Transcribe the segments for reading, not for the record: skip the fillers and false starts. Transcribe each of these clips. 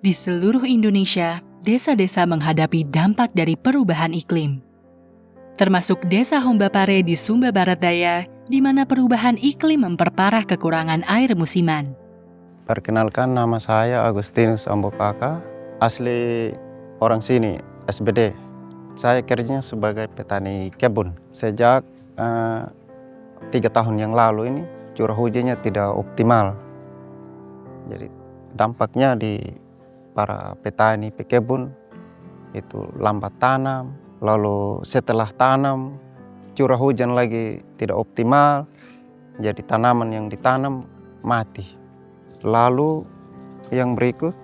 Di seluruh Indonesia, desa-desa menghadapi dampak dari perubahan iklim. Termasuk Desa Hombapare di Sumba Barat Daya, di mana perubahan iklim memperparah kekurangan air musiman. Perkenalkan, nama saya Agustinus Ambokaka, asli orang sini, SBD. Saya kerjanya sebagai petani kebun. Sejak 3 tahun yang lalu ini, curah hujannya tidak optimal. Jadi dampaknya di para petani pekebun itu lambat tanam, lalu setelah tanam curah hujan lagi tidak optimal, jadi tanaman yang ditanam mati. Lalu yang berikut,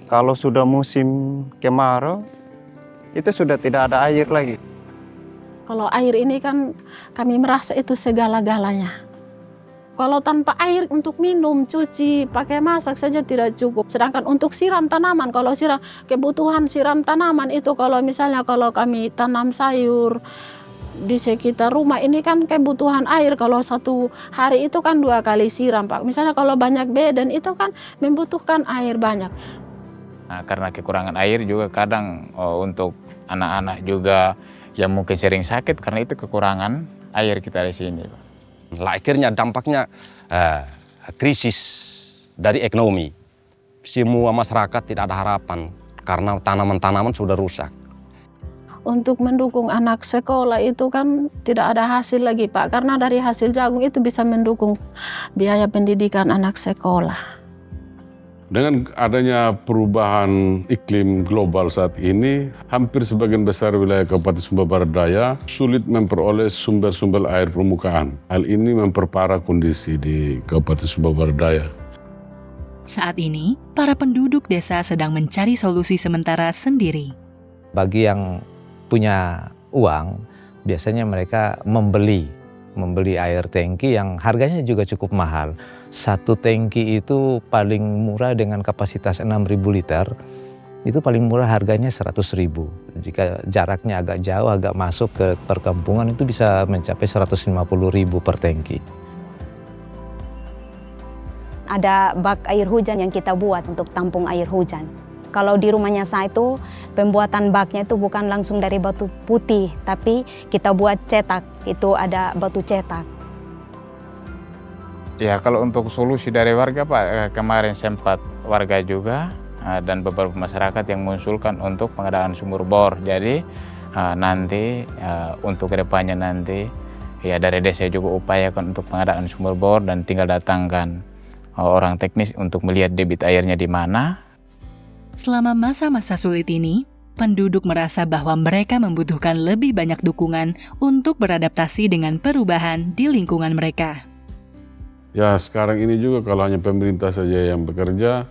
kalau sudah musim kemarau itu sudah tidak ada air lagi. Kalau air ini kan kami merasa itu segala-galanya. Kalau tanpa air untuk minum, cuci, pakai masak saja tidak cukup. Sedangkan untuk siram tanaman, kalau kebutuhan siram tanaman itu kalau misalnya kalau kami tanam sayur di sekitar rumah ini kan kebutuhan air. Kalau satu hari itu kan 2 kali siram, Pak. Misalnya kalau banyak beden itu kan membutuhkan air banyak. Nah, karena kekurangan air juga kadang untuk anak-anak juga yang mungkin sering sakit karena itu kekurangan air kita di sini, Pak. Akhirnya dampaknya krisis dari ekonomi. Semua masyarakat tidak ada harapan karena tanaman-tanaman sudah rusak. Untuk mendukung anak sekolah itu kan tidak ada hasil lagi, Pak. Karena dari hasil jagung itu bisa mendukung biaya pendidikan anak sekolah. Dengan adanya perubahan iklim global saat ini, hampir sebagian besar wilayah Kabupaten Sumba Barat Daya sulit memperoleh sumber-sumber air permukaan. Hal ini memperparah kondisi di Kabupaten Sumba Barat Daya. Saat ini, para penduduk desa sedang mencari solusi sementara sendiri. Bagi yang punya uang, biasanya mereka membeli air tangki yang harganya juga cukup mahal. Satu tangki itu paling murah dengan kapasitas 6.000 liter, itu paling murah harganya 100.000. Jika jaraknya agak jauh, agak masuk ke perkampungan itu bisa mencapai 150.000 per tangki. Ada bak air hujan yang kita buat untuk tampung air hujan. Kalau di rumahnya saya itu pembuatan baknya itu bukan langsung dari batu putih, tapi kita buat cetak, itu ada batu cetak. Ya, kalau untuk solusi dari warga, Pak, kemarin sempat warga juga dan beberapa masyarakat yang mengusulkan untuk pengadaan sumur bor. Jadi nanti untuk kedepannya nanti ya dari desa juga upayakan untuk pengadaan sumur bor dan tinggal datangkan orang teknis untuk melihat debit airnya di mana. Selama masa-masa sulit ini, penduduk merasa bahwa mereka membutuhkan lebih banyak dukungan untuk beradaptasi dengan perubahan di lingkungan mereka. Ya, sekarang ini juga kalau hanya pemerintah saja yang bekerja,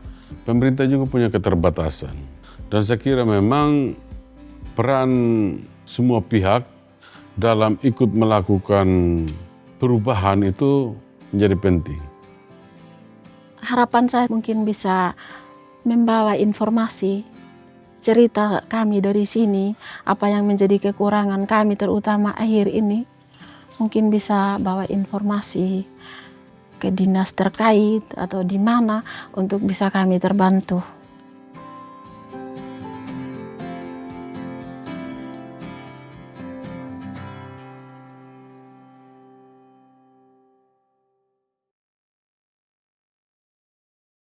pemerintah juga punya keterbatasan. Dan saya kira memang peran semua pihak dalam ikut melakukan perubahan itu menjadi penting. Harapan saya mungkin bisa membawa informasi, cerita kami dari sini, apa yang menjadi kekurangan kami terutama air ini, mungkin bisa bawa informasi ke dinas terkait atau di mana untuk bisa kami terbantu.